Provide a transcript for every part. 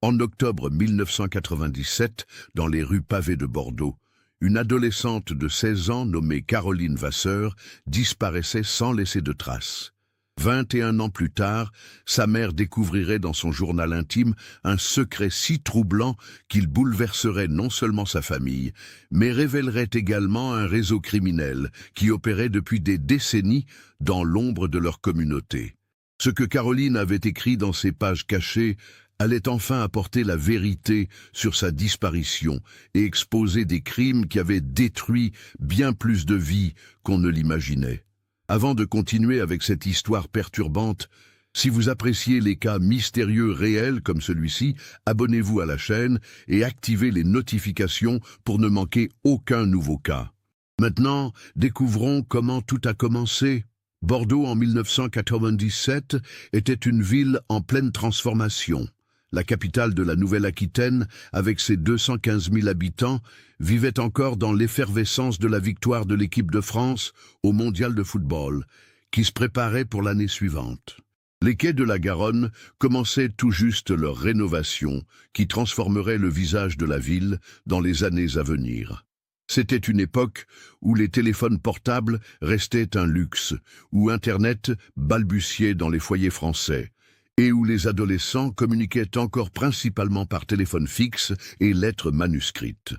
En octobre 1997, dans les rues pavées de Bordeaux, une adolescente de 16 ans nommée Caroline Vasseur disparaissait sans laisser de traces. 21 ans plus tard, sa mère découvrirait dans son journal intime un secret si troublant qu'il bouleverserait non seulement sa famille, mais révélerait également un réseau criminel qui opérait depuis des décennies dans l'ombre de leur communauté. Ce que Caroline avait écrit dans ses pages cachées allait enfin apporter la vérité sur sa disparition et exposer des crimes qui avaient détruit bien plus de vies qu'on ne l'imaginait. Avant de continuer avec cette histoire perturbante, si vous appréciez les cas mystérieux réels comme celui-ci, abonnez-vous à la chaîne et activez les notifications pour ne manquer aucun nouveau cas. Maintenant, découvrons comment tout a commencé. Bordeaux en 1997 était une ville en pleine transformation. La capitale de la Nouvelle-Aquitaine, avec ses 215 000 habitants, vivait encore dans l'effervescence de la victoire de l'équipe de France au Mondial de football, qui se préparait pour l'année suivante. Les quais de la Garonne commençaient tout juste leur rénovation, qui transformerait le visage de la ville dans les années à venir. C'était une époque où les téléphones portables restaient un luxe, où Internet balbutiait dans les foyers français, et où les adolescents communiquaient encore principalement par téléphone fixe et lettres manuscrites.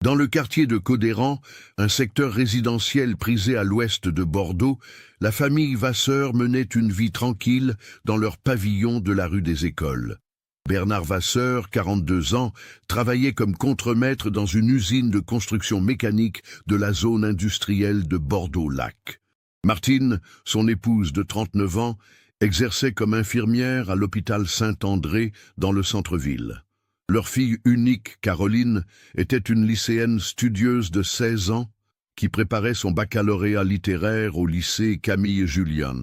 Dans le quartier de Codéran, un secteur résidentiel prisé à l'ouest de Bordeaux, la famille Vasseur menait une vie tranquille dans leur pavillon de la rue des Écoles. Bernard Vasseur, 42 ans, travaillait comme contremaître dans une usine de construction mécanique de la zone industrielle de Bordeaux-Lac. Martine, son épouse de 39 ans, exerçait comme infirmière à l'hôpital Saint-André dans le centre-ville. Leur fille unique, Caroline, était une lycéenne studieuse de 16 ans qui préparait son baccalauréat littéraire au lycée Camille Jullian,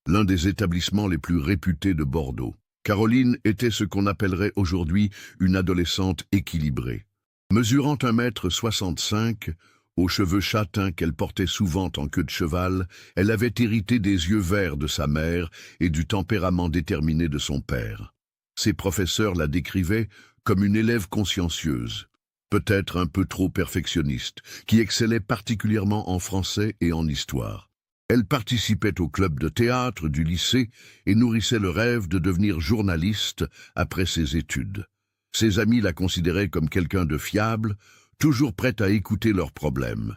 l'un des établissements les plus réputés de Bordeaux. Caroline était ce qu'on appellerait aujourd'hui une adolescente équilibrée. Mesurant 1,65 m, aux cheveux châtains qu'elle portait souvent en queue de cheval, elle avait hérité des yeux verts de sa mère et du tempérament déterminé de son père. Ses professeurs la décrivaient comme une élève consciencieuse, peut-être un peu trop perfectionniste, qui excellait particulièrement en français et en histoire. Elle participait au club de théâtre du lycée et nourrissait le rêve de devenir journaliste après ses études. Ses amis la considéraient comme quelqu'un de fiable, toujours prête à écouter leurs problèmes,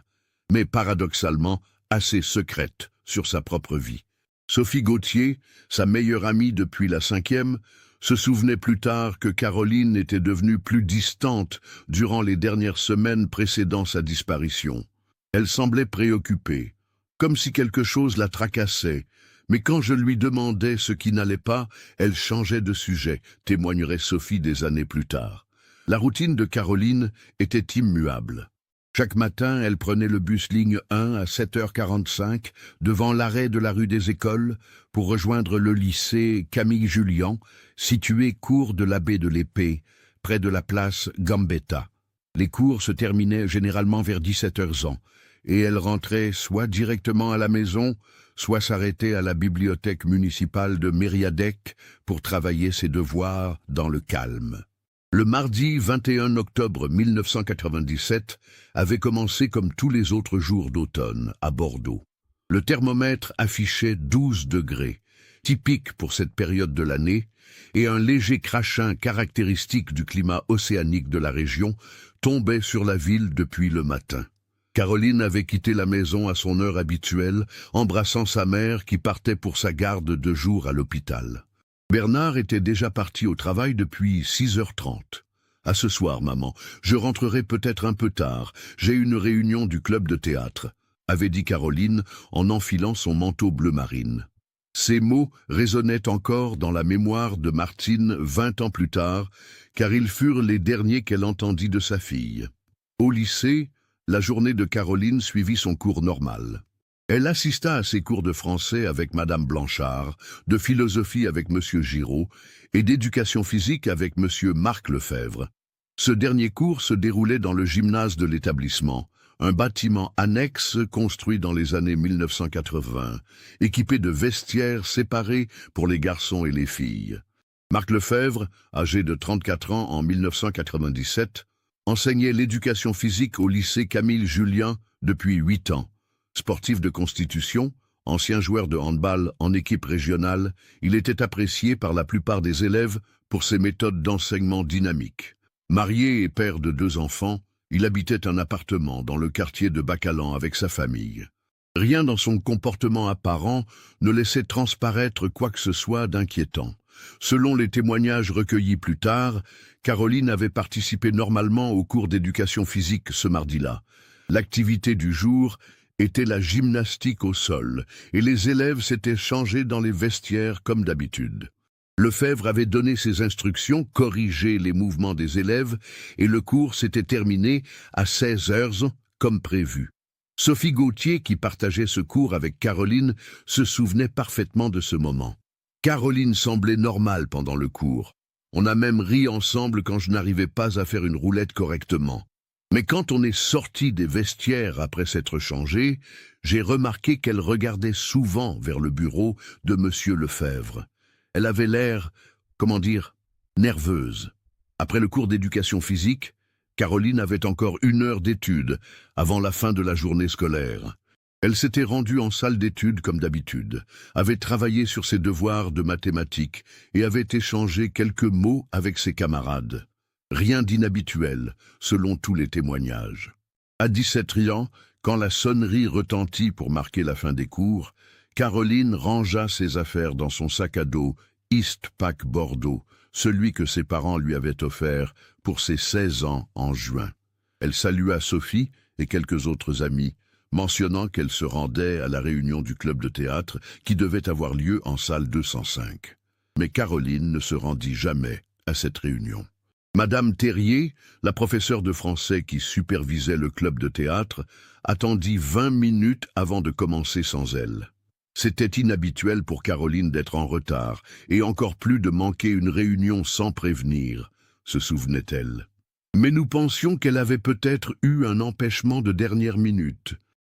mais paradoxalement assez secrète sur sa propre vie. Sophie Gauthier, sa meilleure amie depuis la 5e, se souvenait plus tard que Caroline était devenue plus distante durant les dernières semaines précédant sa disparition. Elle semblait préoccupée, comme si quelque chose la tracassait, mais quand je lui demandais ce qui n'allait pas, elle changeait de sujet, témoignerait Sophie des années plus tard. La routine de Caroline était immuable. Chaque matin, elle prenait le bus ligne 1 à 7h45 devant l'arrêt de la rue des Écoles pour rejoindre le lycée Camille Jullian, situé cours de la baie de l'Épée, près de la place Gambetta. Les cours se terminaient généralement vers 17h, et elle rentrait soit directement à la maison, soit s'arrêtait à la bibliothèque municipale de Mériadec pour travailler ses devoirs dans le calme. Le mardi 21 octobre 1997 avait commencé comme tous les autres jours d'automne à Bordeaux. Le thermomètre affichait 12 degrés, typique pour cette période de l'année, et un léger crachin caractéristique du climat océanique de la région tombait sur la ville depuis le matin. Caroline avait quitté la maison à son heure habituelle, embrassant sa mère qui partait pour sa garde de jour à l'hôpital. Bernard était déjà parti au travail depuis 6h30. « À ce soir, maman, je rentrerai peut-être un peu tard. J'ai une réunion du club de théâtre », avait dit Caroline en enfilant son manteau bleu marine. Ces mots résonnaient encore dans la mémoire de Martine 20 ans plus tard, car ils furent les derniers qu'elle entendit de sa fille. Au lycée, la journée de Caroline suivit son cours normal. Elle assista à ses cours de français avec Madame Blanchard, de philosophie avec Monsieur Giraud et d'éducation physique avec Monsieur Marc Lefebvre. Ce dernier cours se déroulait dans le gymnase de l'établissement, un bâtiment annexe construit dans les années 1980, équipé de vestiaires séparés pour les garçons et les filles. Marc Lefebvre, âgé de 34 ans en 1997, enseignait l'éducation physique au lycée Camille Julien depuis 8 ans. Sportif de constitution, ancien joueur de handball en équipe régionale, il était apprécié par la plupart des élèves pour ses méthodes d'enseignement dynamiques. Marié et père de 2 enfants, il habitait un appartement dans le quartier de Bacalan avec sa famille. Rien dans son comportement apparent ne laissait transparaître quoi que ce soit d'inquiétant. Selon les témoignages recueillis plus tard, Caroline avait participé normalement au cours d'éducation physique ce mardi-là. L'activité du jour était la gymnastique au sol, et les élèves s'étaient changés dans les vestiaires comme d'habitude. Lefebvre avait donné ses instructions, corrigé les mouvements des élèves, et le cours s'était terminé à 16 heures, comme prévu. Sophie Gauthier, qui partageait ce cours avec Caroline, se souvenait parfaitement de ce moment. Caroline semblait normale pendant le cours. On a même ri ensemble quand je n'arrivais pas à faire une roulette correctement. Mais quand on est sorti des vestiaires après s'être changé, j'ai remarqué qu'elle regardait souvent vers le bureau de Monsieur Lefebvre. Elle avait l'air, nerveuse. Après le cours d'éducation physique, Caroline avait encore 1 heure d'études avant la fin de la journée scolaire. Elle s'était rendue en salle d'études comme d'habitude, avait travaillé sur ses devoirs de mathématiques et avait échangé quelques mots avec ses camarades. Rien d'inhabituel, selon tous les témoignages. À 17 ans, quand la sonnerie retentit pour marquer la fin des cours, Caroline rangea ses affaires dans son sac à dos Eastpak Bordeaux, celui que ses parents lui avaient offert pour ses 16 ans en juin. Elle salua Sophie et quelques autres amis, mentionnant qu'elle se rendait à la réunion du club de théâtre qui devait avoir lieu en salle 205. Mais Caroline ne se rendit jamais à cette réunion. Madame Terrier, la professeure de français qui supervisait le club de théâtre, attendit 20 minutes avant de commencer sans elle. C'était inhabituel pour Caroline d'être en retard, et encore plus de manquer une réunion sans prévenir, se souvenait-elle. Mais nous pensions qu'elle avait peut-être eu un empêchement de dernière minute.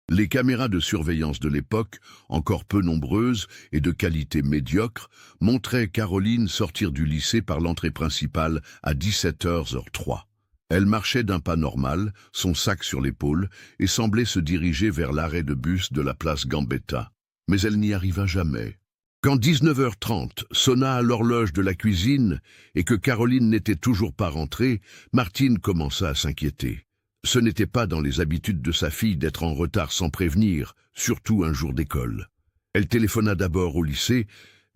Les caméras de surveillance de l'époque, encore peu nombreuses et de qualité médiocre, montraient Caroline sortir du lycée par l'entrée principale à 17h03. Elle marchait d'un pas normal, son sac sur l'épaule, et semblait se diriger vers l'arrêt de bus de la place Gambetta. Mais elle n'y arriva jamais. Quand 19h30 sonna à l'horloge de la cuisine et que Caroline n'était toujours pas rentrée, Martine commença à s'inquiéter. Ce n'était pas dans les habitudes de sa fille d'être en retard sans prévenir, surtout un jour d'école. Elle téléphona d'abord au lycée,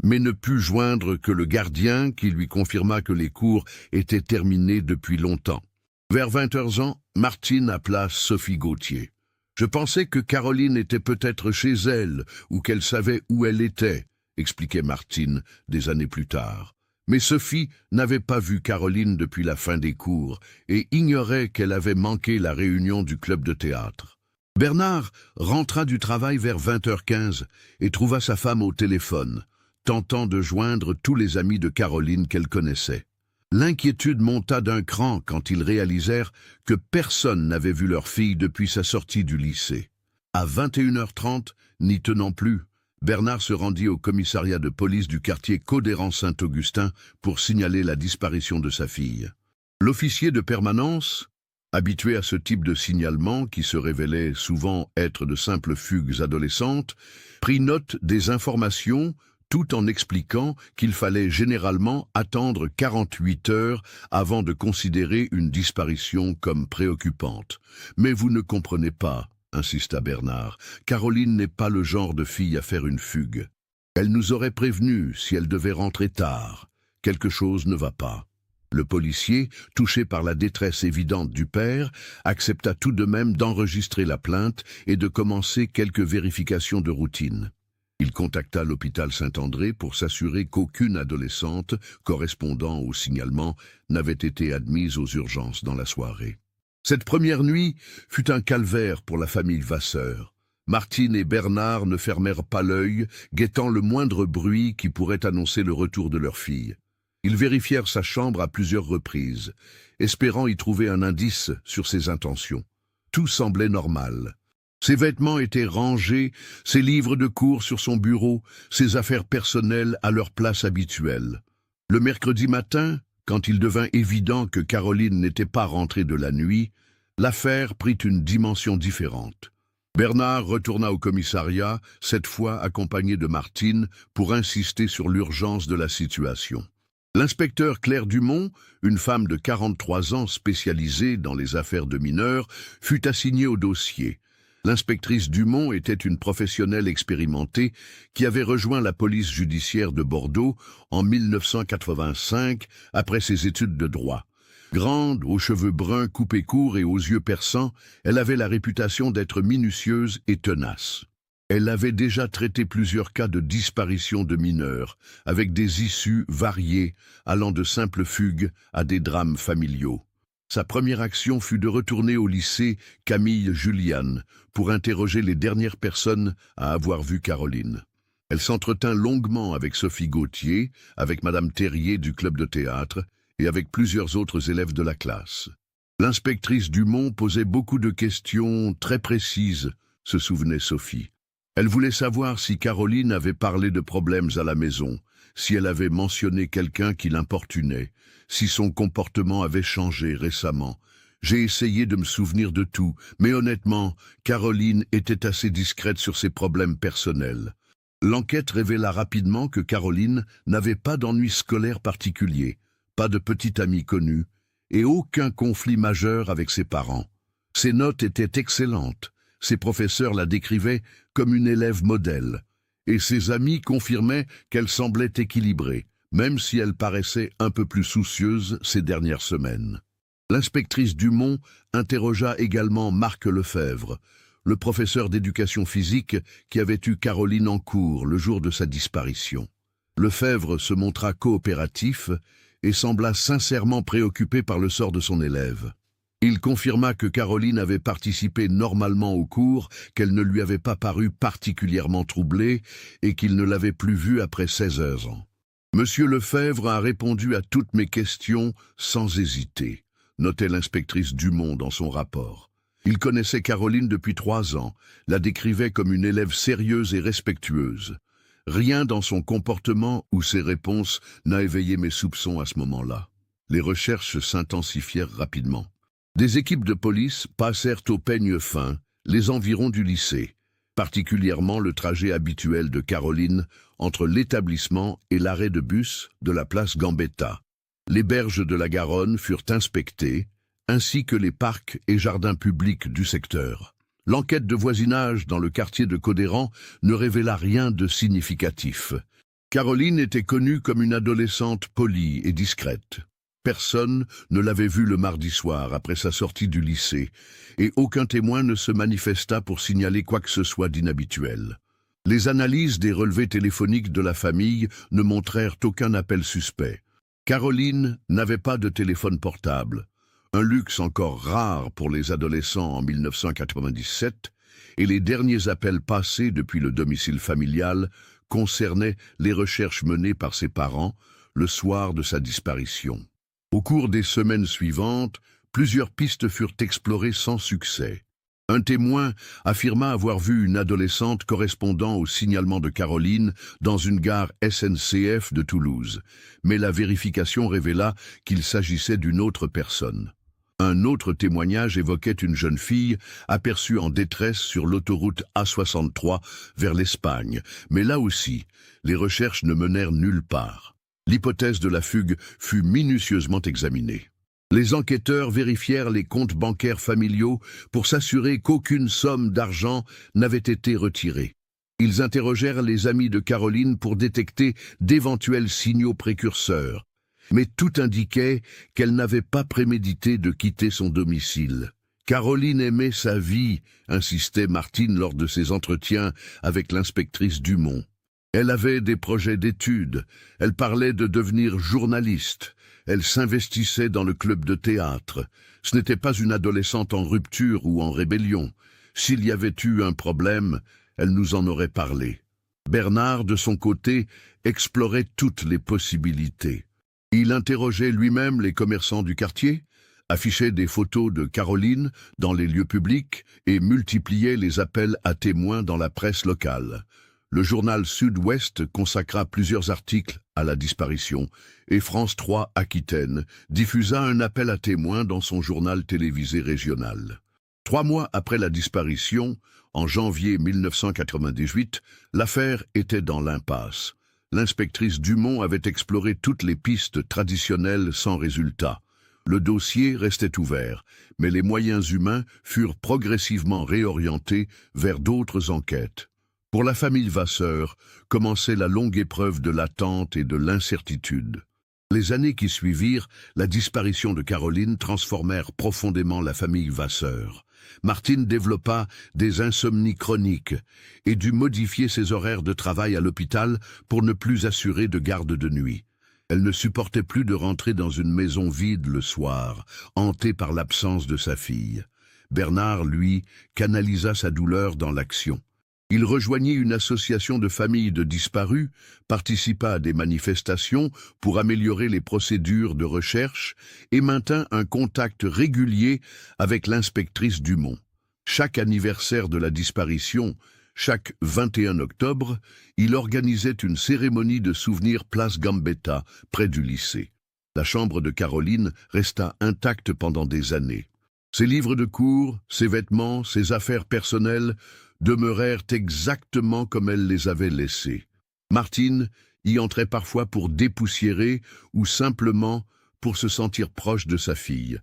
mais ne put joindre que le gardien qui lui confirma que les cours étaient terminés depuis longtemps. Vers 20h, Martine appela Sophie Gauthier. « Je pensais que Caroline était peut-être chez elle ou qu'elle savait où elle était », expliquait Martine des années plus tard. Mais Sophie n'avait pas vu Caroline depuis la fin des cours et ignorait qu'elle avait manqué la réunion du club de théâtre. Bernard rentra du travail vers 20h15 et trouva sa femme au téléphone, tentant de joindre tous les amis de Caroline qu'elle connaissait. L'inquiétude monta d'un cran quand ils réalisèrent que personne n'avait vu leur fille depuis sa sortie du lycée. À 21h30, n'y tenant plus, Bernard se rendit au commissariat de police du quartier Codéran-Saint-Augustin pour signaler la disparition de sa fille. L'officier de permanence, habitué à ce type de signalement qui se révélait souvent être de simples fugues adolescentes, prit note des informations tout en expliquant qu'il fallait généralement attendre 48 heures avant de considérer une disparition comme préoccupante. « Mais vous ne comprenez pas », insista Bernard. « Caroline n'est pas le genre de fille à faire une fugue. Elle nous aurait prévenus si elle devait rentrer tard. Quelque chose ne va pas. » Le policier, touché par la détresse évidente du père, accepta tout de même d'enregistrer la plainte et de commencer quelques vérifications de routine. Il contacta l'hôpital Saint-André pour s'assurer qu'aucune adolescente correspondant au signalement n'avait été admise aux urgences dans la soirée. Cette première nuit fut un calvaire pour la famille Vasseur. Martine et Bernard ne fermèrent pas l'œil, guettant le moindre bruit qui pourrait annoncer le retour de leur fille. Ils vérifièrent sa chambre à plusieurs reprises, espérant y trouver un indice sur ses intentions. Tout semblait normal. Ses vêtements étaient rangés, ses livres de cours sur son bureau, ses affaires personnelles à leur place habituelle. Le mercredi matin, quand il devint évident que Caroline n'était pas rentrée de la nuit, l'affaire prit une dimension différente. Bernard retourna au commissariat, cette fois accompagné de Martine, pour insister sur l'urgence de la situation. L'inspecteur Claire Dumont, une femme de 43 ans spécialisée dans les affaires de mineurs, fut assignée au dossier. L'inspectrice Dumont était une professionnelle expérimentée qui avait rejoint la police judiciaire de Bordeaux en 1985 après ses études de droit. Grande, aux cheveux bruns coupés courts et aux yeux perçants, elle avait la réputation d'être minutieuse et tenace. Elle avait déjà traité plusieurs cas de disparition de mineurs, avec des issues variées, allant de simples fugues à des drames familiaux. Sa première action fut de retourner au lycée Camille Julian pour interroger les dernières personnes à avoir vu Caroline. Elle s'entretint longuement avec Sophie Gauthier, avec Madame Terrier du club de théâtre et avec plusieurs autres élèves de la classe. L'inspectrice Dumont posait beaucoup de questions très précises, se souvenait Sophie. Elle voulait savoir si Caroline avait parlé de problèmes à la maison, si elle avait mentionné quelqu'un qui l'importunait, si son comportement avait changé récemment. J'ai essayé de me souvenir de tout, mais honnêtement, Caroline était assez discrète sur ses problèmes personnels. L'enquête révéla rapidement que Caroline n'avait pas d'ennui scolaire particulier, pas de petite amie connue, et aucun conflit majeur avec ses parents. Ses notes étaient excellentes, ses professeurs la décrivaient comme une élève modèle, et ses amis confirmaient qu'elle semblait équilibrée, même si elle paraissait un peu plus soucieuse ces dernières semaines. L'inspectrice Dumont interrogea également Marc Lefebvre, le professeur d'éducation physique qui avait eu Caroline en cours le jour de sa disparition. Lefebvre se montra coopératif et sembla sincèrement préoccupé par le sort de son élève. Il confirma que Caroline avait participé normalement au cours, qu'elle ne lui avait pas paru particulièrement troublée et qu'il ne l'avait plus vue après 16 ans. Monsieur Lefebvre a répondu à toutes mes questions sans hésiter, notait l'inspectrice Dumont dans son rapport. Il connaissait Caroline depuis 3 ans, la décrivait comme une élève sérieuse et respectueuse. Rien dans son comportement ou ses réponses n'a éveillé mes soupçons à ce moment-là. Les recherches s'intensifièrent rapidement. Des équipes de police passèrent au peigne fin les environs du lycée, particulièrement le trajet habituel de Caroline entre l'établissement et l'arrêt de bus de la place Gambetta. Les berges de la Garonne furent inspectées, ainsi que les parcs et jardins publics du secteur. L'enquête de voisinage dans le quartier de Codéran ne révéla rien de significatif. Caroline était connue comme une adolescente polie et discrète. Personne ne l'avait vue le mardi soir après sa sortie du lycée, et aucun témoin ne se manifesta pour signaler quoi que ce soit d'inhabituel. Les analyses des relevés téléphoniques de la famille ne montrèrent aucun appel suspect. Caroline n'avait pas de téléphone portable, un luxe encore rare pour les adolescents en 1997, et les derniers appels passés depuis le domicile familial concernaient les recherches menées par ses parents le soir de sa disparition. Au cours des semaines suivantes, plusieurs pistes furent explorées sans succès. Un témoin affirma avoir vu une adolescente correspondant au signalement de Caroline dans une gare SNCF de Toulouse, mais la vérification révéla qu'il s'agissait d'une autre personne. Un autre témoignage évoquait une jeune fille aperçue en détresse sur l'autoroute A63 vers l'Espagne, mais là aussi, les recherches ne menèrent nulle part. L'hypothèse de la fugue fut minutieusement examinée. Les enquêteurs vérifièrent les comptes bancaires familiaux pour s'assurer qu'aucune somme d'argent n'avait été retirée. Ils interrogèrent les amis de Caroline pour détecter d'éventuels signaux précurseurs, mais tout indiquait qu'elle n'avait pas prémédité de quitter son domicile. Caroline aimait sa vie, insistait Martine lors de ses entretiens avec l'inspectrice Dumont. Elle avait des projets d'études, elle parlait de devenir journaliste, elle s'investissait dans le club de théâtre. Ce n'était pas une adolescente en rupture ou en rébellion. S'il y avait eu un problème, elle nous en aurait parlé. Bernard, de son côté, explorait toutes les possibilités. Il interrogeait lui-même les commerçants du quartier, affichait des photos de Caroline dans les lieux publics et multipliait les appels à témoins dans la presse locale. Le journal Sud-Ouest consacra plusieurs articles à la disparition et France 3 Aquitaine diffusa un appel à témoins dans son journal télévisé régional. 3 mois après la disparition, en janvier 1998, l'affaire était dans l'impasse. L'inspectrice Dumont avait exploré toutes les pistes traditionnelles sans résultat. Le dossier restait ouvert, mais les moyens humains furent progressivement réorientés vers d'autres enquêtes. Pour la famille Vasseur, commençait la longue épreuve de l'attente et de l'incertitude. Les années qui suivirent, la disparition de Caroline transformèrent profondément la famille Vasseur. Martine développa des insomnies chroniques et dut modifier ses horaires de travail à l'hôpital pour ne plus assurer de garde de nuit. Elle ne supportait plus de rentrer dans une maison vide le soir, hantée par l'absence de sa fille. Bernard, lui, canalisa sa douleur dans l'action. Il rejoignit une association de familles de disparus, participa à des manifestations pour améliorer les procédures de recherche et maintint un contact régulier avec l'inspectrice Dumont. Chaque anniversaire de la disparition, chaque 21 octobre, il organisait une cérémonie de souvenir place Gambetta, près du lycée. La chambre de Caroline resta intacte pendant des années. Ses livres de cours, ses vêtements, ses affaires personnelles demeurèrent exactement comme elle les avait laissés. Martine y entrait parfois pour dépoussiérer ou simplement pour se sentir proche de sa fille,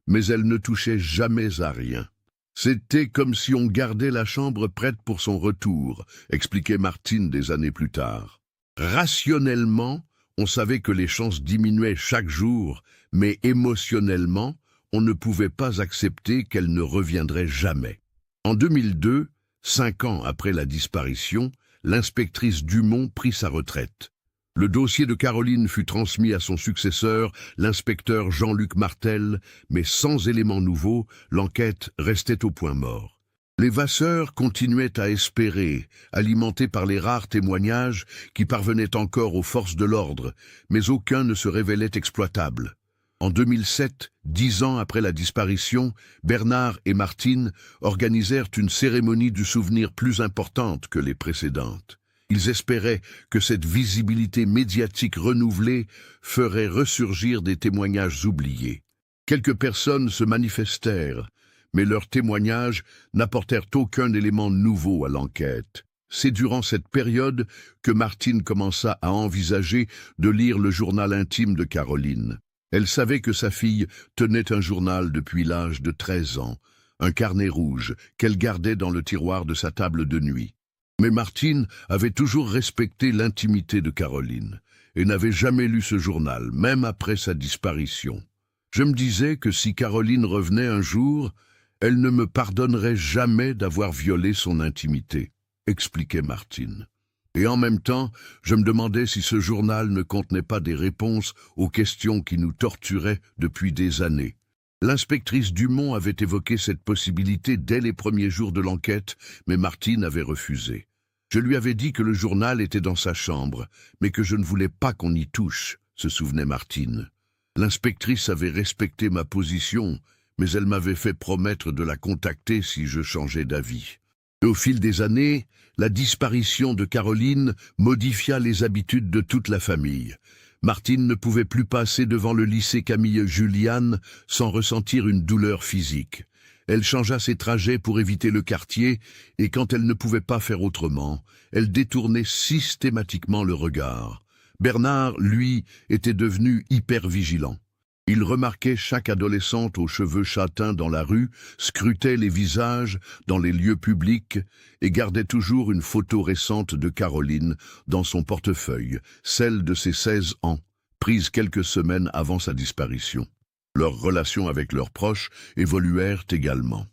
mais elle ne touchait jamais à rien. C'était comme si on gardait la chambre prête pour son retour, expliquait Martine des années plus tard. Rationnellement, on savait que les chances diminuaient chaque jour, mais émotionnellement, on ne pouvait pas accepter qu'elle ne reviendrait jamais. En 2002, 5 ans après la disparition, l'inspectrice Dumont prit sa retraite. Le dossier de Caroline fut transmis à son successeur, l'inspecteur Jean-Luc Martel, mais sans éléments nouveaux, l'enquête restait au point mort. Les Vasseur continuaient à espérer, alimentés par les rares témoignages qui parvenaient encore aux forces de l'ordre, mais aucun ne se révélait exploitable. En 2007, 10 ans après la disparition, Bernard et Martine organisèrent une cérémonie du souvenir plus importante que les précédentes. Ils espéraient que cette visibilité médiatique renouvelée ferait ressurgir des témoignages oubliés. Quelques personnes se manifestèrent, mais leurs témoignages n'apportèrent aucun élément nouveau à l'enquête. C'est durant cette période que Martine commença à envisager de lire le journal intime de Caroline. Elle savait que sa fille tenait un journal depuis l'âge de 13 ans, un carnet rouge qu'elle gardait dans le tiroir de sa table de nuit. Mais Martine avait toujours respecté l'intimité de Caroline et n'avait jamais lu ce journal, même après sa disparition. Je me disais que si Caroline revenait un jour, elle ne me pardonnerait jamais d'avoir violé son intimité, expliquait Martine. Et en même temps, je me demandais si ce journal ne contenait pas des réponses aux questions qui nous torturaient depuis des années. L'inspectrice Dumont avait évoqué cette possibilité dès les premiers jours de l'enquête, mais Martine avait refusé. Je lui avais dit que le journal était dans sa chambre, mais que je ne voulais pas qu'on y touche, se souvenait Martine. L'inspectrice avait respecté ma position, mais elle m'avait fait promettre de la contacter si je changeais d'avis. Et au fil des années, la disparition de Caroline modifia les habitudes de toute la famille. Martine ne pouvait plus passer devant le lycée Camille Juliane sans ressentir une douleur physique. Elle changea ses trajets pour éviter le quartier, et quand elle ne pouvait pas faire autrement, elle détournait systématiquement le regard. Bernard, lui, était devenu hyper vigilant. Il remarquait chaque adolescente aux cheveux châtains dans la rue, scrutait les visages dans les lieux publics et gardait toujours une photo récente de Caroline dans son portefeuille, celle de ses 16 ans, prise quelques semaines avant sa disparition. Leurs relations avec leurs proches évoluèrent également.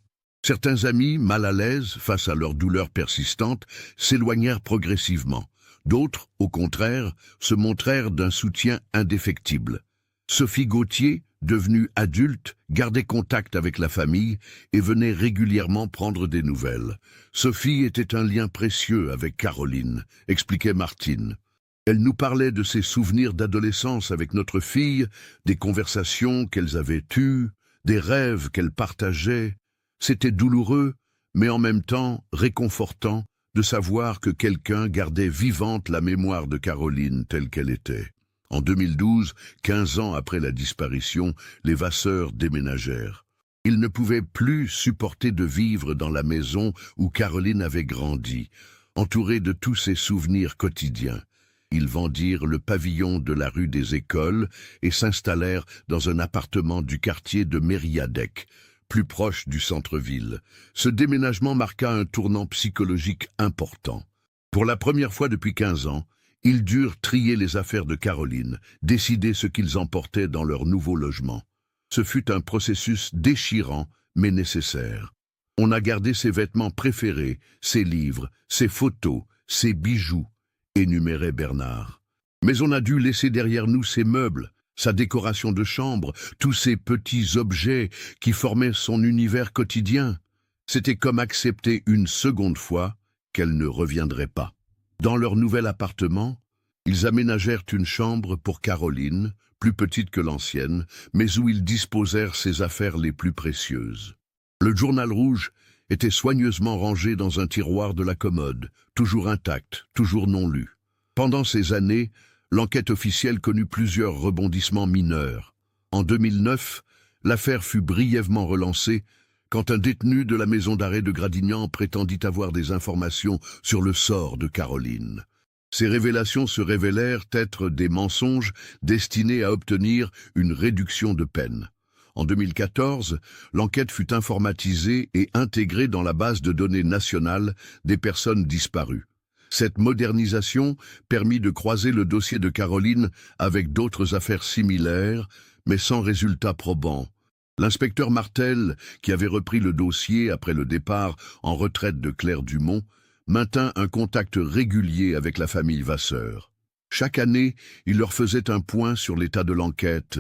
Certains amis, mal à l'aise face à leur douleur persistante, s'éloignèrent progressivement. D'autres, au contraire, se montrèrent d'un soutien indéfectible. Sophie Gauthier, devenue adulte, gardait contact avec la famille et venait régulièrement prendre des nouvelles. Sophie était un lien précieux avec Caroline, expliquait Martine. Elle nous parlait de ses souvenirs d'adolescence avec notre fille, des conversations qu'elles avaient eues, des rêves qu'elles partageaient. C'était douloureux, mais en même temps réconfortant de savoir que quelqu'un gardait vivante la mémoire de Caroline telle qu'elle était. En 2012, 15 ans après la disparition, les Vasseur déménagèrent. Ils ne pouvaient plus supporter de vivre dans la maison où Caroline avait grandi, entourée de tous ses souvenirs quotidiens. Ils vendirent le pavillon de la rue des Écoles et s'installèrent dans un appartement du quartier de Mériadec, plus proche du centre-ville. Ce déménagement marqua un tournant psychologique important. Pour la première fois depuis 15 ans, ils durent trier les affaires de Caroline, décider ce qu'ils emportaient dans leur nouveau logement. Ce fut un processus déchirant, mais nécessaire. On a gardé ses vêtements préférés, ses livres, ses photos, ses bijoux, énumérait Bernard. Mais on a dû laisser derrière nous ses meubles, sa décoration de chambre, tous ces petits objets qui formaient son univers quotidien. C'était comme accepter une seconde fois qu'elle ne reviendrait pas. Dans leur nouvel appartement, ils aménagèrent une chambre pour Caroline, plus petite que l'ancienne, mais où ils disposèrent ses affaires les plus précieuses. Le journal rouge était soigneusement rangé dans un tiroir de la commode, toujours intact, toujours non lu. Pendant ces années, l'enquête officielle connut plusieurs rebondissements mineurs. En 2009, l'affaire fut brièvement relancée quand un détenu de la maison d'arrêt de Gradignan prétendit avoir des informations sur le sort de Caroline. Ces révélations se révélèrent être des mensonges destinés à obtenir une réduction de peine. En 2014, l'enquête fut informatisée et intégrée dans la base de données nationale des personnes disparues. Cette modernisation permit de croiser le dossier de Caroline avec d'autres affaires similaires, mais sans résultat probant. L'inspecteur Martel, qui avait repris le dossier après le départ en retraite de Claire Dumont, maintint un contact régulier avec la famille Vasseur. Chaque année, il leur faisait un point sur l'état de l'enquête,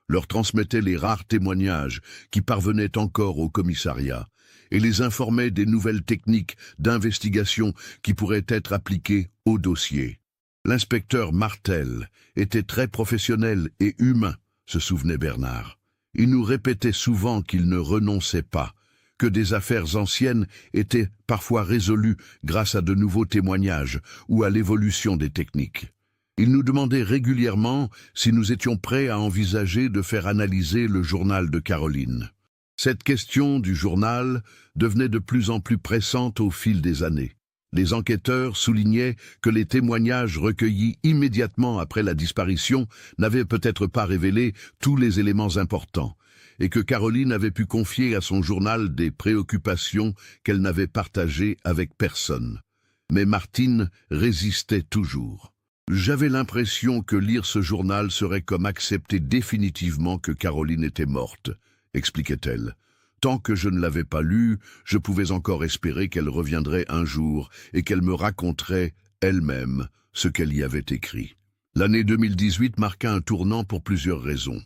leur transmettait les rares témoignages qui parvenaient encore au commissariat, et les informait des nouvelles techniques d'investigation qui pourraient être appliquées au dossier. L'inspecteur Martel était très professionnel et humain, se souvenait Bernard. Il nous répétait souvent qu'il ne renonçait pas, que des affaires anciennes étaient parfois résolues grâce à de nouveaux témoignages ou à l'évolution des techniques. Il nous demandait régulièrement si nous étions prêts à envisager de faire analyser le journal de Caroline. Cette question du journal devenait de plus en plus pressante au fil des années. Les enquêteurs soulignaient que les témoignages recueillis immédiatement après la disparition n'avaient peut-être pas révélé tous les éléments importants, et que Caroline avait pu confier à son journal des préoccupations qu'elle n'avait partagées avec personne. Mais Martine résistait toujours. « J'avais l'impression que lire ce journal serait comme accepter définitivement que Caroline était morte », expliquait-elle. « Tant que je ne l'avais pas lu, je pouvais encore espérer qu'elle reviendrait un jour et qu'elle me raconterait elle-même ce qu'elle y avait écrit. » L'année 2018 marqua un tournant pour plusieurs raisons.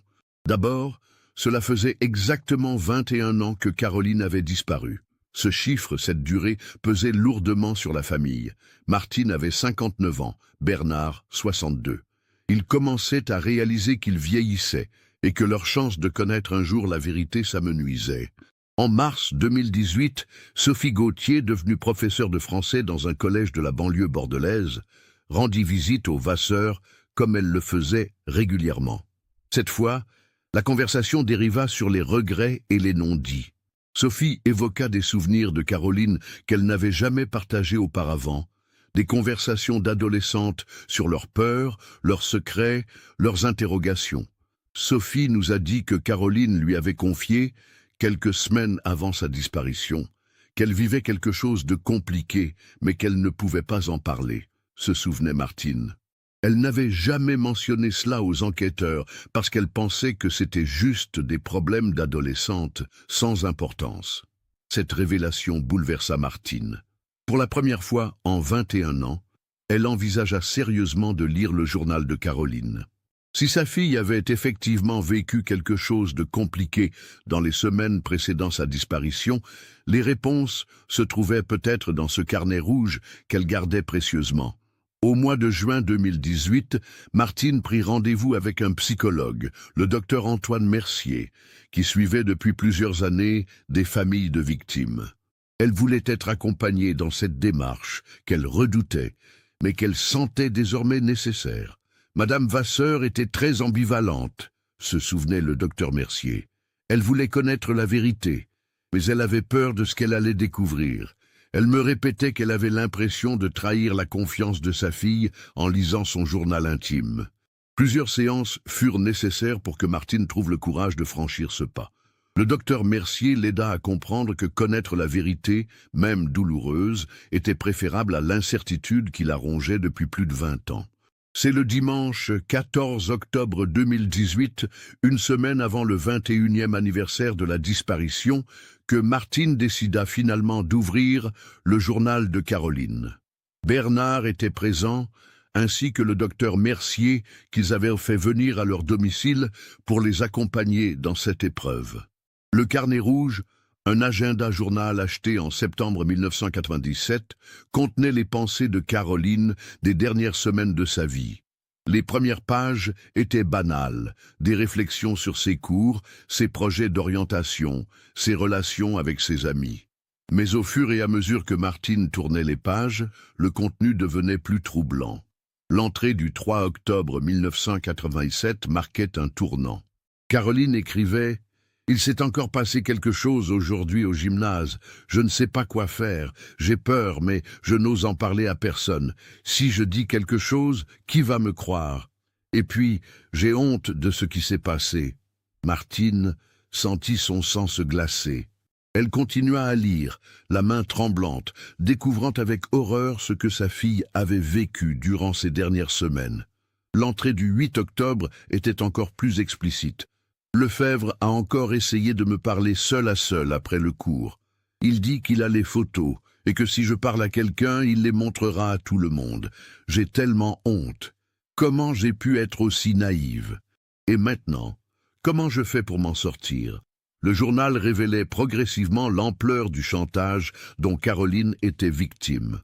D'abord, cela faisait exactement 21 ans que Caroline avait disparu. Ce chiffre, cette durée, pesait lourdement sur la famille. Martine avait 59 ans, Bernard 62. Ils commençaient à réaliser qu'ils vieillissaient et que leur chance de connaître un jour la vérité s'amenuisait. En mars 2018, Sophie Gauthier, devenue professeure de français dans un collège de la banlieue bordelaise, rendit visite aux Vasseur comme elle le faisait régulièrement. Cette fois, la conversation dériva sur les regrets et les non-dits. Sophie évoqua des souvenirs de Caroline qu'elle n'avait jamais partagés auparavant, des conversations d'adolescentes sur leurs peurs, leurs secrets, leurs interrogations. Sophie nous a dit que Caroline lui avait confié, quelques semaines avant sa disparition, qu'elle vivait quelque chose de compliqué, mais qu'elle ne pouvait pas en parler, se souvenait Martine. Elle n'avait jamais mentionné cela aux enquêteurs parce qu'elle pensait que c'était juste des problèmes d'adolescente, sans importance. Cette révélation bouleversa Martine. Pour la première fois en 21 ans, elle envisagea sérieusement de lire le journal de Caroline. Si sa fille avait effectivement vécu quelque chose de compliqué dans les semaines précédant sa disparition, les réponses se trouvaient peut-être dans ce carnet rouge qu'elle gardait précieusement. Au mois de juin 2018, Martine prit rendez-vous avec un psychologue, le docteur Antoine Mercier, qui suivait depuis plusieurs années des familles de victimes. Elle voulait être accompagnée dans cette démarche qu'elle redoutait, mais qu'elle sentait désormais nécessaire. Madame Vasseur était très ambivalente, se souvenait le docteur Mercier. Elle voulait connaître la vérité, mais elle avait peur de ce qu'elle allait découvrir. Elle me répétait qu'elle avait l'impression de trahir la confiance de sa fille en lisant son journal intime. Plusieurs séances furent nécessaires pour que Martine trouve le courage de franchir ce pas. Le docteur Mercier l'aida à comprendre que connaître la vérité, même douloureuse, était préférable à l'incertitude qui la rongeait depuis plus de 20 ans. C'est le dimanche 14 octobre 2018, une semaine avant le 21e anniversaire de la disparition, que Martine décida finalement d'ouvrir le journal de Caroline. Bernard était présent, ainsi que le docteur Mercier qu'ils avaient fait venir à leur domicile pour les accompagner dans cette épreuve. Le carnet rouge, un agenda journal acheté en septembre 1997, contenait les pensées de Caroline des dernières semaines de sa vie. Les premières pages étaient banales, des réflexions sur ses cours, ses projets d'orientation, ses relations avec ses amis. Mais au fur et à mesure que Martine tournait les pages, le contenu devenait plus troublant. L'entrée du 3 octobre 1987 marquait un tournant. Caroline écrivait « Il s'est encore passé quelque chose aujourd'hui au gymnase. Je ne sais pas quoi faire. J'ai peur, mais je n'ose en parler à personne. Si je dis quelque chose, qui va me croire? Et puis, j'ai honte de ce qui s'est passé. » Martine sentit son sang se glacer. Elle continua à lire, la main tremblante, découvrant avec horreur ce que sa fille avait vécu durant ces dernières semaines. L'entrée du 8 octobre était encore plus explicite. Lefebvre a encore essayé de me parler seul à seul après le cours. Il dit qu'il a les photos et que si je parle à quelqu'un, il les montrera à tout le monde. J'ai tellement honte. Comment j'ai pu être aussi naïve? Et maintenant, comment je fais pour m'en sortir? Le journal révélait progressivement l'ampleur du chantage dont Caroline était victime.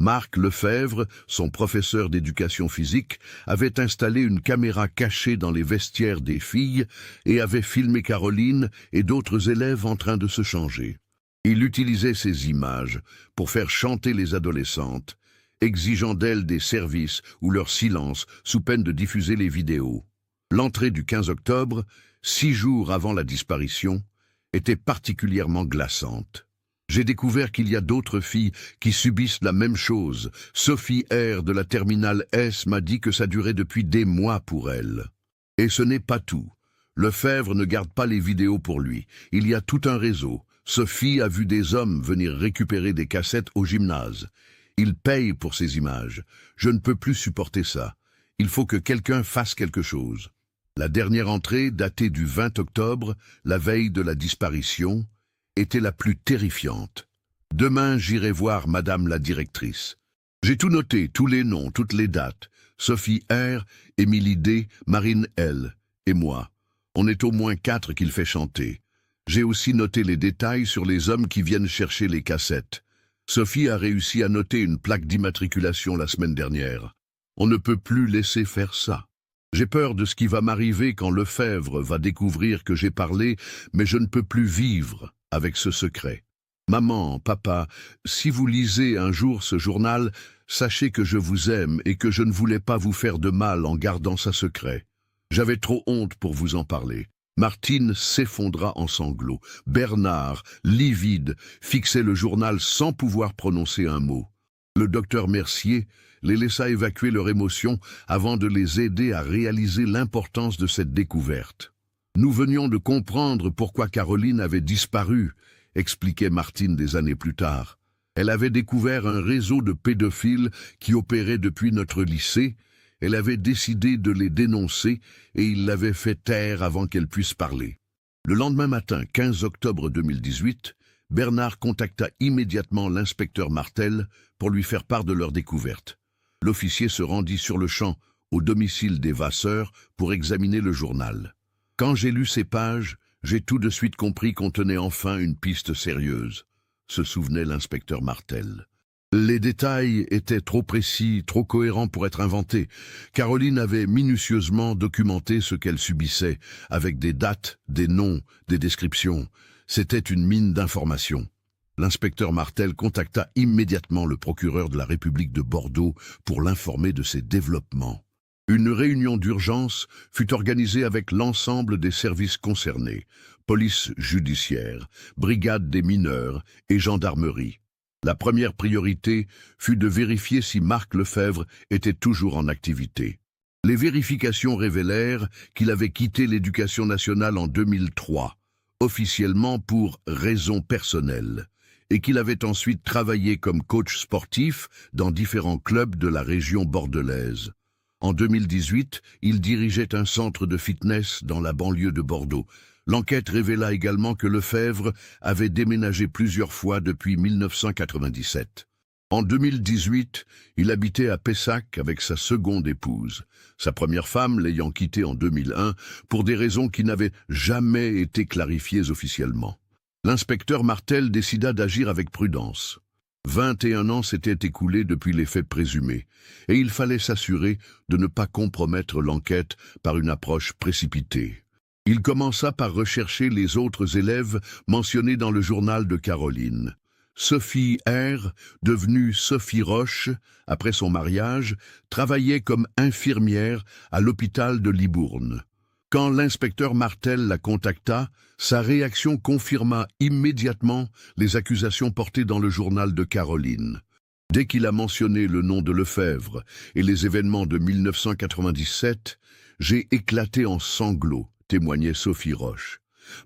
Marc Lefebvre, son professeur d'éducation physique, avait installé une caméra cachée dans les vestiaires des filles et avait filmé Caroline et d'autres élèves en train de se changer. Il utilisait ces images pour faire chanter les adolescentes, exigeant d'elles des services ou leur silence sous peine de diffuser les vidéos. L'entrée du 15 octobre, 6 jours avant la disparition, était particulièrement glaçante. J'ai découvert qu'il y a d'autres filles qui subissent la même chose. Sophie R. de la terminale S m'a dit que ça durait depuis des mois pour elle. Et ce n'est pas tout. Lefebvre ne garde pas les vidéos pour lui. Il y a tout un réseau. Sophie a vu des hommes venir récupérer des cassettes au gymnase. Ils payent pour ces images. Je ne peux plus supporter ça. Il faut que quelqu'un fasse quelque chose. La dernière entrée, datée du 20 octobre, la veille de la disparition, était la plus terrifiante. Demain, j'irai voir Madame la directrice. J'ai tout noté, tous les noms, toutes les dates. Sophie R, Émilie D, Marine L et moi. On est au moins 4 qu'il fait chanter. J'ai aussi noté les détails sur les hommes qui viennent chercher les cassettes. Sophie a réussi à noter une plaque d'immatriculation la semaine dernière. On ne peut plus laisser faire ça. J'ai peur de ce qui va m'arriver quand Lefebvre va découvrir que j'ai parlé, mais je ne peux plus vivre avec ce secret. Maman, papa, si vous lisez un jour ce journal, sachez que je vous aime et que je ne voulais pas vous faire de mal en gardant ça secret. J'avais trop honte pour vous en parler. Martine s'effondra en sanglots. Bernard, livide, fixait le journal sans pouvoir prononcer un mot. Le docteur Mercier les laissa évacuer leur émotion avant de les aider à réaliser l'importance de cette découverte. Nous venions de comprendre pourquoi Caroline avait disparu, expliquait Martine des années plus tard. Elle avait découvert un réseau de pédophiles qui opérait depuis notre lycée. Elle avait décidé de les dénoncer et il l'avait fait taire avant qu'elle puisse parler. Le lendemain matin, 15 octobre 2018, Bernard contacta immédiatement l'inspecteur Martel pour lui faire part de leur découverte. L'officier se rendit sur le champ, au domicile des Vasseur, pour examiner le journal. Quand j'ai lu ces pages, j'ai tout de suite compris qu'on tenait enfin une piste sérieuse, se souvenait l'inspecteur Martel. Les détails étaient trop précis, trop cohérents pour être inventés. Caroline avait minutieusement documenté ce qu'elle subissait, avec des dates, des noms, des descriptions. C'était une mine d'informations. L'inspecteur Martel contacta immédiatement le procureur de la République de Bordeaux pour l'informer de ces développements. Une réunion d'urgence fut organisée avec l'ensemble des services concernés, police judiciaire, brigade des mineurs et gendarmerie. La première priorité fut de vérifier si Marc Lefebvre était toujours en activité. Les vérifications révélèrent qu'il avait quitté l'Éducation nationale en 2003, officiellement pour raisons personnelles, et qu'il avait ensuite travaillé comme coach sportif dans différents clubs de la région bordelaise. En 2018, il dirigeait un centre de fitness dans la banlieue de Bordeaux. L'enquête révéla également que Lefebvre avait déménagé plusieurs fois depuis 1997. En 2018, il habitait à Pessac avec sa seconde épouse, sa première femme l'ayant quitté en 2001 pour des raisons qui n'avaient jamais été clarifiées officiellement. L'inspecteur Martel décida d'agir avec prudence. 21 ans s'étaient écoulés depuis les faits présumés, et il fallait s'assurer de ne pas compromettre l'enquête par une approche précipitée. Il commença par rechercher les autres élèves mentionnés dans le journal de Caroline. Sophie R., devenue Sophie Roche, après son mariage, travaillait comme infirmière à l'hôpital de Libourne. Quand l'inspecteur Martel la contacta, sa réaction confirma immédiatement les accusations portées dans le journal de Caroline. Dès qu'il a mentionné le nom de Lefebvre et les événements de 1997, j'ai éclaté en sanglots, témoignait Sophie Roche.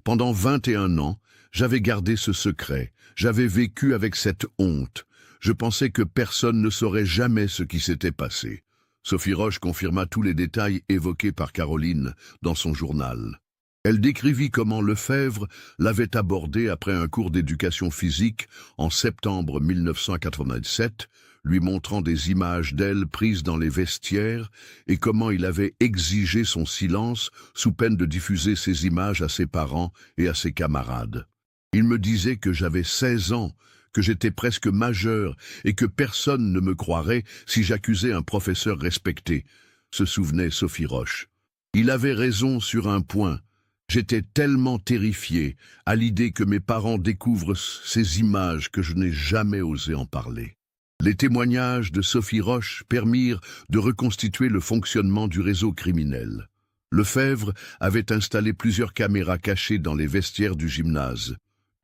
Pendant 21 ans, j'avais gardé ce secret, j'avais vécu avec cette honte. Je pensais que personne ne saurait jamais ce qui s'était passé. Sophie Roche confirma tous les détails évoqués par Caroline dans son journal. Elle décrivit comment Lefebvre l'avait abordée après un cours d'éducation physique en septembre 1987, lui montrant des images d'elle prises dans les vestiaires et comment il avait exigé son silence sous peine de diffuser ces images à ses parents et à ses camarades. Il me disait que j'avais 16 ans, que j'étais presque majeur et que personne ne me croirait si j'accusais un professeur respecté, se souvenait Sophie Roche. Il avait raison sur un point. J'étais tellement terrifié à l'idée que mes parents découvrent ces images que je n'ai jamais osé en parler. Les témoignages de Sophie Roche permirent de reconstituer le fonctionnement du réseau criminel. Lefebvre avait installé plusieurs caméras cachées dans les vestiaires du gymnase,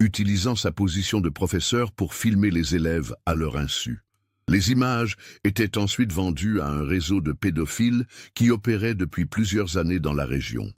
utilisant sa position de professeur pour filmer les élèves à leur insu. Les images étaient ensuite vendues à un réseau de pédophiles qui opérait depuis plusieurs années dans la région.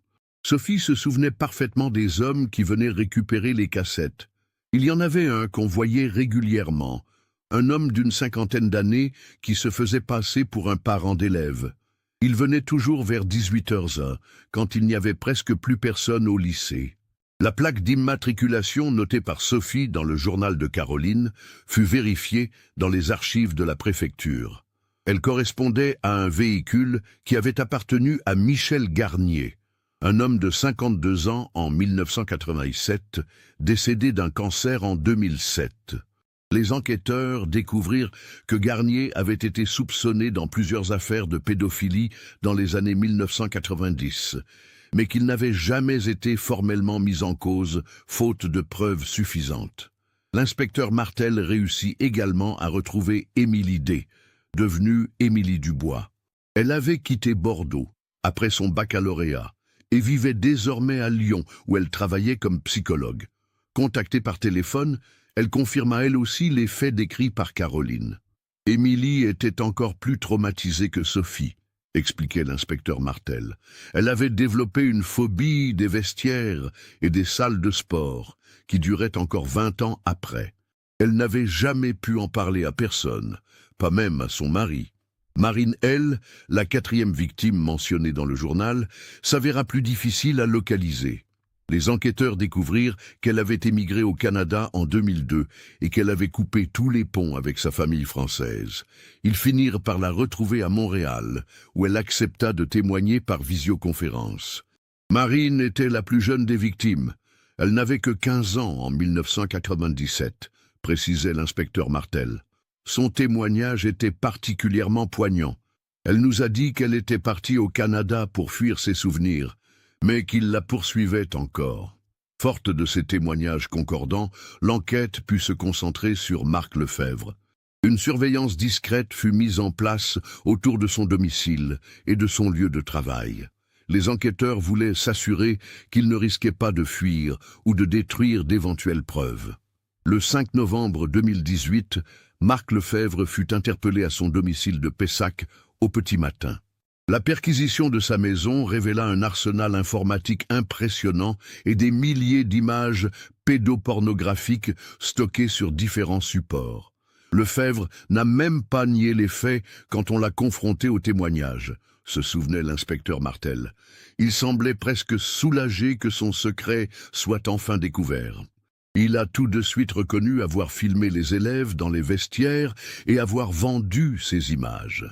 Sophie se souvenait parfaitement des hommes qui venaient récupérer les cassettes. Il y en avait un qu'on voyait régulièrement, un homme d'une 50aine d'années qui se faisait passer pour un parent d'élève. Il venait toujours vers 18h, quand il n'y avait presque plus personne au lycée. La plaque d'immatriculation notée par Sophie dans le journal de Caroline fut vérifiée dans les archives de la préfecture. Elle correspondait à un véhicule qui avait appartenu à Michel Garnier, un homme de 52 ans en 1987, décédé d'un cancer en 2007. Les enquêteurs découvrirent que Garnier avait été soupçonné dans plusieurs affaires de pédophilie dans les années 1990, mais qu'il n'avait jamais été formellement mis en cause, faute de preuves suffisantes. L'inspecteur Martel réussit également à retrouver Émilie D., devenue Émilie Dubois. Elle avait quitté Bordeaux après son baccalauréat et vivait désormais à Lyon, où elle travaillait comme psychologue. Contactée par téléphone, elle confirma elle aussi les faits décrits par Caroline. Émilie était encore plus traumatisée que Sophie, expliquait l'inspecteur Martel. Elle avait développé une phobie des vestiaires et des salles de sport, qui durait encore 20 ans après. Elle n'avait jamais pu en parler à personne, pas même à son mari. Marine L., la 4e victime mentionnée dans le journal, s'avéra plus difficile à localiser. Les enquêteurs découvrirent qu'elle avait émigré au Canada en 2002 et qu'elle avait coupé tous les ponts avec sa famille française. Ils finirent par la retrouver à Montréal, où elle accepta de témoigner par visioconférence. Marine était la plus jeune des victimes. Elle n'avait que 15 ans en 1997, précisait l'inspecteur Martel. Son témoignage était particulièrement poignant. Elle nous a dit qu'elle était partie au Canada pour fuir ses souvenirs, mais qu'il la poursuivait encore. Forte de ces témoignages concordants, l'enquête put se concentrer sur Marc Lefebvre. Une surveillance discrète fut mise en place autour de son domicile et de son lieu de travail. Les enquêteurs voulaient s'assurer qu'il ne risquait pas de fuir ou de détruire d'éventuelles preuves. Le 5 novembre 2018, Marc Lefebvre fut interpellé à son domicile de Pessac au petit matin. La perquisition de sa maison révéla un arsenal informatique impressionnant et des milliers d'images pédopornographiques stockées sur différents supports. Lefebvre n'a même pas nié les faits quand on l'a confronté aux témoignages, se souvenait l'inspecteur Martel. Il semblait presque soulagé que son secret soit enfin découvert. Il a tout de suite reconnu avoir filmé les élèves dans les vestiaires et avoir vendu ces images.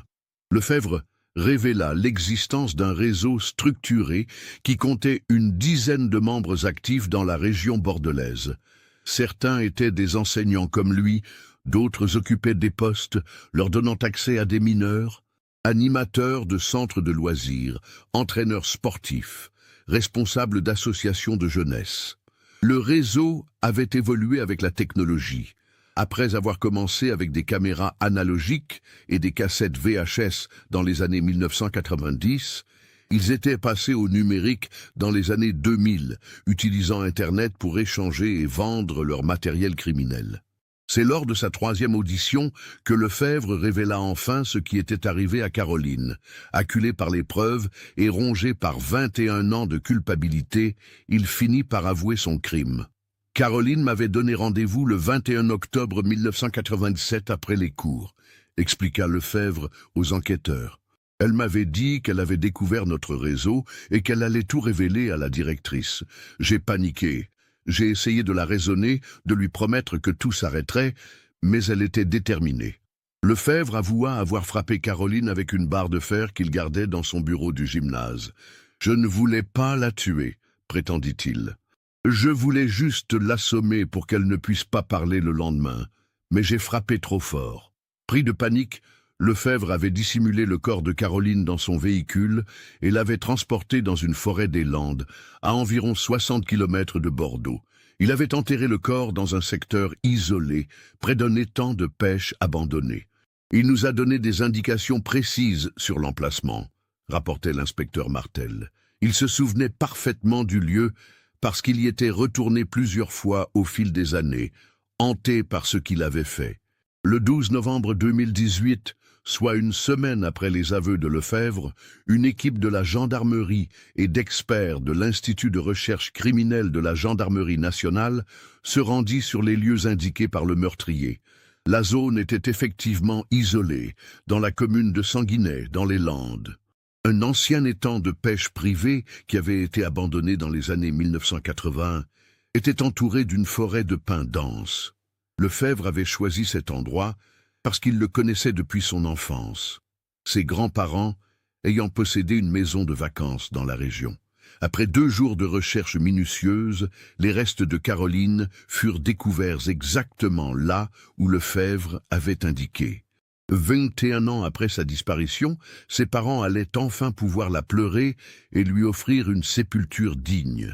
Lefebvre révéla l'existence d'un réseau structuré qui comptait une dizaine de membres actifs dans la région bordelaise. Certains étaient des enseignants comme lui, d'autres occupaient des postes leur donnant accès à des mineurs, animateurs de centres de loisirs, entraîneurs sportifs, responsables d'associations de jeunesse. Le réseau avait évolué avec la technologie. Après avoir commencé avec des caméras analogiques et des cassettes VHS dans les années 1990, ils étaient passés au numérique dans les années 2000, utilisant Internet pour échanger et vendre leur matériel criminel. C'est lors de sa 3e audition que Lefebvre révéla enfin ce qui était arrivé à Caroline. Acculé par les preuves et rongé par 21 ans de culpabilité, il finit par avouer son crime. Caroline m'avait donné rendez-vous le 21 octobre 1997 après les cours, expliqua Lefebvre aux enquêteurs. Elle m'avait dit qu'elle avait découvert notre réseau et qu'elle allait tout révéler à la directrice. J'ai paniqué. J'ai essayé de la raisonner, de lui promettre que tout s'arrêterait, mais elle était déterminée. Lefebvre avoua avoir frappé Caroline avec une barre de fer qu'il gardait dans son bureau du gymnase. « Je ne voulais pas la tuer », prétendit-il. Je voulais juste l'assommer pour qu'elle ne puisse pas parler le lendemain, mais j'ai frappé trop fort. Pris de panique, Lefebvre avait dissimulé le corps de Caroline dans son véhicule et l'avait transporté dans une forêt des Landes, à environ 60 km de Bordeaux. Il avait enterré le corps dans un secteur isolé, près d'un étang de pêche abandonné. Il nous a donné des indications précises sur l'emplacement, rapportait l'inspecteur Martel. Il se souvenait parfaitement du lieu, parce qu'il y était retourné plusieurs fois au fil des années, hanté par ce qu'il avait fait. Le 12 novembre 2018, soit une semaine après les aveux de Lefebvre, une équipe de la gendarmerie et d'experts de l'Institut de recherche criminelle de la Gendarmerie nationale se rendit sur les lieux indiqués par le meurtrier. La zone était effectivement isolée, dans la commune de Sanguinet, dans les Landes. Un ancien étang de pêche privé qui avait été abandonné dans les années 1980 était entouré d'une forêt de pins denses. Lefebvre avait choisi cet endroit parce qu'il le connaissait depuis son enfance, ses grands-parents ayant possédé une maison de vacances dans la région. Après 2 jours de recherche minutieuse, les restes de Caroline furent découverts exactement là où Lefebvre avait indiqué. 21 ans après sa disparition, ses parents allaient enfin pouvoir la pleurer et lui offrir une sépulture digne.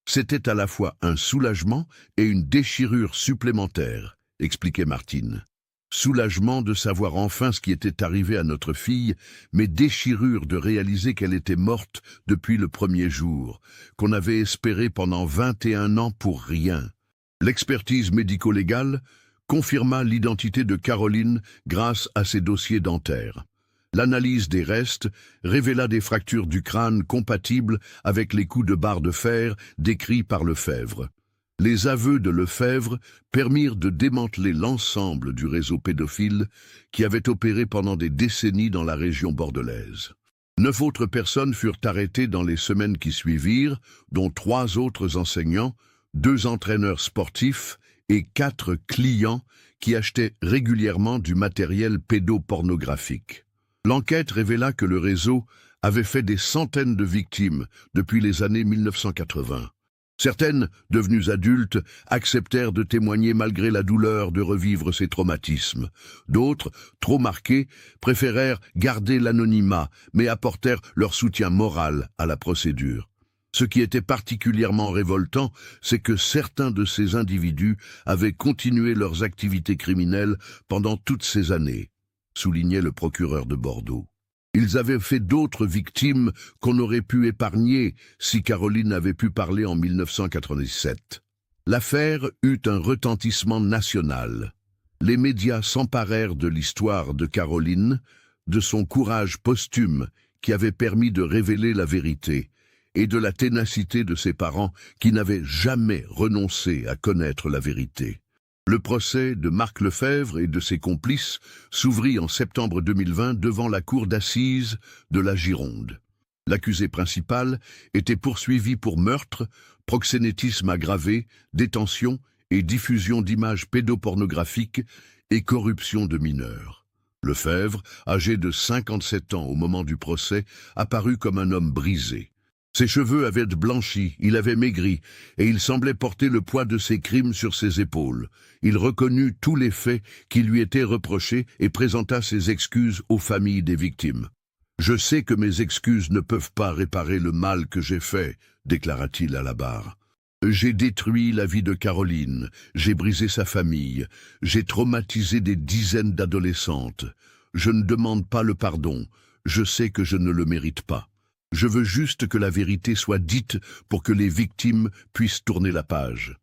C'était à la fois un soulagement et une déchirure supplémentaire, expliquait Martine. Soulagement de savoir enfin ce qui était arrivé à notre fille, mais déchirure de réaliser qu'elle était morte depuis le premier jour, qu'on avait espéré pendant 21 ans pour rien. L'expertise médico-légale confirma l'identité de Caroline grâce à ses dossiers dentaires. L'analyse des restes révéla des fractures du crâne compatibles avec les coups de barre de fer décrits par Lefebvre. Les aveux de Lefebvre permirent de démanteler l'ensemble du réseau pédophile qui avait opéré pendant des décennies dans la région bordelaise. 9 autres personnes furent arrêtées dans les semaines qui suivirent, dont 3 autres enseignants, 2 entraîneurs sportifs et 4 clients qui achetaient régulièrement du matériel pédopornographique. L'enquête révéla que le réseau avait fait des centaines de victimes depuis les années 1980. Certaines, devenues adultes, acceptèrent de témoigner malgré la douleur de revivre ces traumatismes. D'autres, trop marquées, préférèrent garder l'anonymat, mais apportèrent leur soutien moral à la procédure. Ce qui était particulièrement révoltant, c'est que certains de ces individus avaient continué leurs activités criminelles pendant toutes ces années, soulignait le procureur de Bordeaux. Ils avaient fait d'autres victimes qu'on aurait pu épargner si Caroline avait pu parler en 1997. L'affaire eut un retentissement national. Les médias s'emparèrent de l'histoire de Caroline, de son courage posthume qui avait permis de révéler la vérité, et de la ténacité de ses parents qui n'avaient jamais renoncé à connaître la vérité. Le procès de Marc Lefebvre et de ses complices s'ouvrit en septembre 2020 devant la cour d'assises de la Gironde. L'accusé principal était poursuivi pour meurtre, proxénétisme aggravé, détention et diffusion d'images pédopornographiques et corruption de mineurs. Lefebvre, âgé de 57 ans au moment du procès, apparut comme un homme brisé. Ses cheveux avaient blanchi, il avait maigri, et il semblait porter le poids de ses crimes sur ses épaules. Il reconnut tous les faits qui lui étaient reprochés et présenta ses excuses aux familles des victimes. « Je sais que mes excuses ne peuvent pas réparer le mal que j'ai fait », déclara-t-il à la barre. « J'ai détruit la vie de Caroline, j'ai brisé sa famille, j'ai traumatisé des dizaines d'adolescentes. Je ne demande pas le pardon, je sais que je ne le mérite pas. Je veux juste que la vérité soit dite pour que les victimes puissent tourner la page. »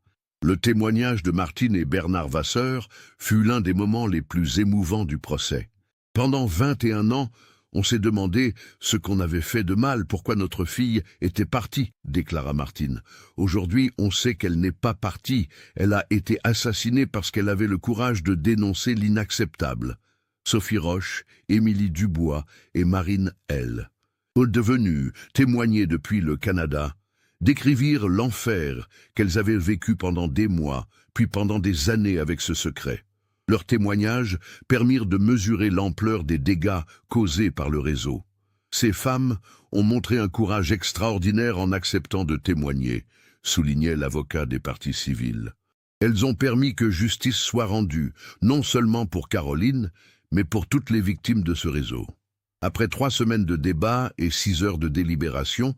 Le témoignage de Martine et Bernard Vasseur fut l'un des moments les plus émouvants du procès. Pendant 21 ans, on s'est demandé ce qu'on avait fait de mal, pourquoi notre fille était partie, déclara Martine. Aujourd'hui, on sait qu'elle n'est pas partie. Elle a été assassinée parce qu'elle avait le courage de dénoncer l'inacceptable. Sophie Roche, Émilie Dubois et Marine L., devenues témoignées depuis le Canada, décrivirent l'enfer qu'elles avaient vécu pendant des mois, puis pendant des années avec ce secret. Leurs témoignages permirent de mesurer l'ampleur des dégâts causés par le réseau. Ces femmes ont montré un courage extraordinaire en acceptant de témoigner, soulignait l'avocat des parties civiles. Elles ont permis que justice soit rendue, non seulement pour Caroline, mais pour toutes les victimes de ce réseau. Après 3 semaines de débat et 6 heures de délibération,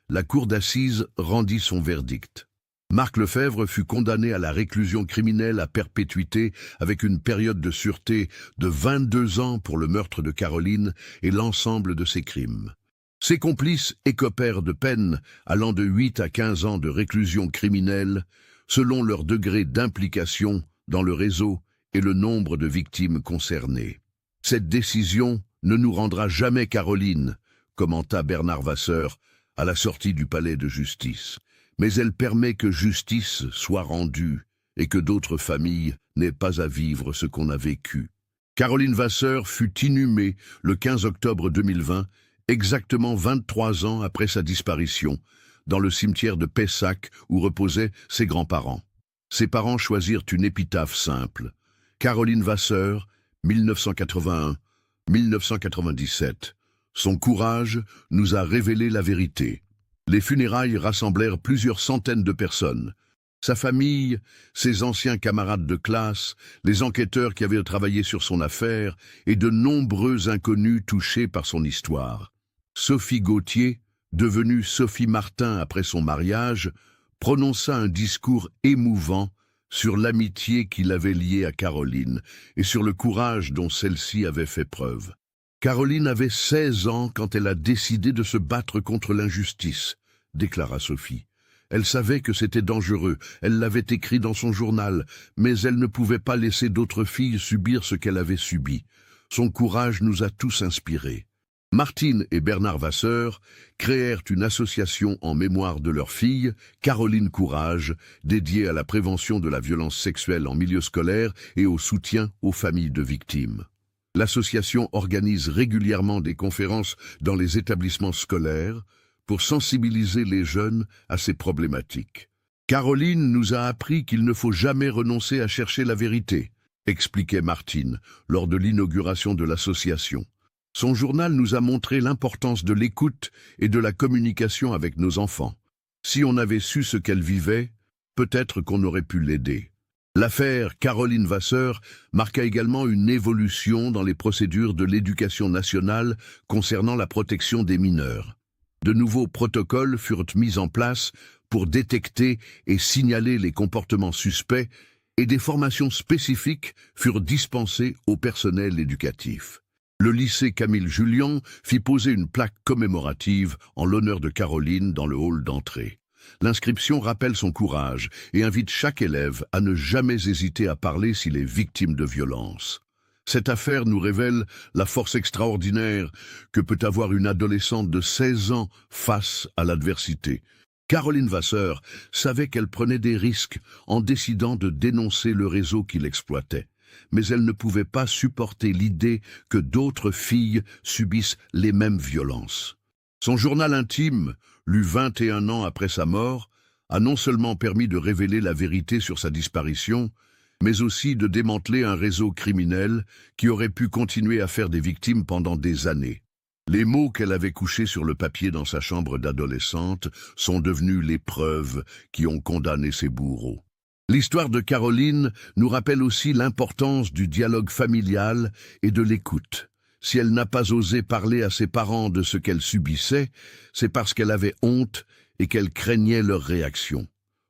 la cour d'assises rendit son verdict. Marc Lefebvre fut condamné à la réclusion criminelle à perpétuité avec une période de sûreté de 22 ans pour le meurtre de Caroline et l'ensemble de ses crimes. Ses complices écopèrent de peines allant de 8 à 15 ans de réclusion criminelle selon leur degré d'implication dans le réseau et le nombre de victimes concernées. Cette décision ne nous rendra jamais Caroline, commenta Bernard Vasseur à la sortie du palais de justice. Mais elle permet que justice soit rendue et que d'autres familles n'aient pas à vivre ce qu'on a vécu. Caroline Vasseur fut inhumée le 15 octobre 2020, exactement 23 ans après sa disparition, dans le cimetière de Pessac où reposaient ses grands-parents. Ses parents choisirent une épitaphe simple. Caroline Vasseur, 1981-1997. Son courage nous a révélé la vérité. Les funérailles rassemblèrent plusieurs centaines de personnes. Sa famille, ses anciens camarades de classe, les enquêteurs qui avaient travaillé sur son affaire et de nombreux inconnus touchés par son histoire. Sophie Gauthier, devenue Sophie Martin après son mariage, prononça un discours émouvant sur l'amitié qui l'avait liée à Caroline et sur le courage dont celle-ci avait fait preuve. Caroline avait 16 ans quand elle a décidé de se battre contre l'injustice, déclara Sophie. Elle savait que c'était dangereux, elle l'avait écrit dans son journal, mais elle ne pouvait pas laisser d'autres filles subir ce qu'elle avait subi. Son courage nous a tous inspirés. Martine et Bernard Vasseur créèrent une association en mémoire de leur fille, Caroline Courage, dédiée à la prévention de la violence sexuelle en milieu scolaire et au soutien aux familles de victimes. L'association organise régulièrement des conférences dans les établissements scolaires pour sensibiliser les jeunes à ces problématiques. Caroline nous a appris qu'il ne faut jamais renoncer à chercher la vérité, expliquait Martine lors de l'inauguration de l'association. Son journal nous a montré l'importance de l'écoute et de la communication avec nos enfants. Si on avait su ce qu'elle vivait, peut-être qu'on aurait pu l'aider. L'affaire Caroline Vasseur marqua également une évolution dans les procédures de l'éducation nationale concernant la protection des mineurs. De nouveaux protocoles furent mis en place pour détecter et signaler les comportements suspects et des formations spécifiques furent dispensées au personnel éducatif. Le lycée Camille Jullian fit poser une plaque commémorative en l'honneur de Caroline dans le hall d'entrée. L'inscription rappelle son courage et invite chaque élève à ne jamais hésiter à parler s'il est victime de violence. Cette affaire nous révèle la force extraordinaire que peut avoir une adolescente de 16 ans face à l'adversité. Caroline Vasseur savait qu'elle prenait des risques en décidant de dénoncer le réseau qui l'exploitait. Mais elle ne pouvait pas supporter l'idée que d'autres filles subissent les mêmes violences. Son journal intime, lu 21 ans après sa mort, a non seulement permis de révéler la vérité sur sa disparition, mais aussi de démanteler un réseau criminel qui aurait pu continuer à faire des victimes pendant des années. Les mots qu'elle avait couchés sur le papier dans sa chambre d'adolescente sont devenus les preuves qui ont condamné ses bourreaux. L'histoire de Caroline nous rappelle aussi l'importance du dialogue familial et de l'écoute. Si elle n'a pas osé parler à ses parents de ce qu'elle subissait, c'est parce qu'elle avait honte et qu'elle craignait leur réaction.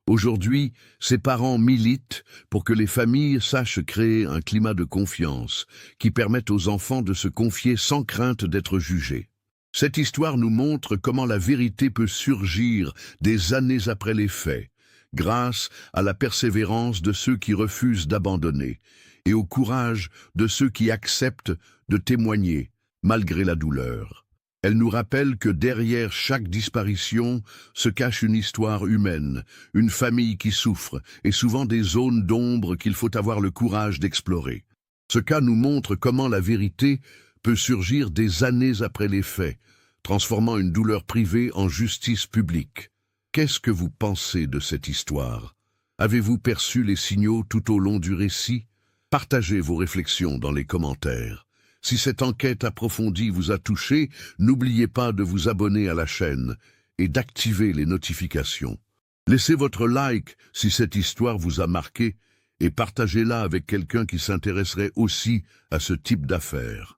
Aujourd'hui, ses parents militent pour que les familles sachent créer un climat de confiance qui permette aux enfants de se confier sans crainte d'être jugés. Cette histoire nous montre comment la vérité peut surgir des années après les faits, grâce à la persévérance de ceux qui refusent d'abandonner et au courage de ceux qui acceptent de témoigner malgré la douleur. Elle nous rappelle que derrière chaque disparition se cache une histoire humaine, une famille qui souffre et souvent des zones d'ombre qu'il faut avoir le courage d'explorer. Ce cas nous montre comment la vérité peut surgir des années après les faits, transformant une douleur privée en justice publique. Qu'est-ce que vous pensez de cette histoire? Avez-vous perçu les signaux tout au long du récit? Partagez vos réflexions dans les commentaires. Si cette enquête approfondie vous a touché, n'oubliez pas de vous abonner à la chaîne et d'activer les notifications. Laissez votre like si cette histoire vous a marqué et partagez-la avec quelqu'un qui s'intéresserait aussi à ce type d'affaires.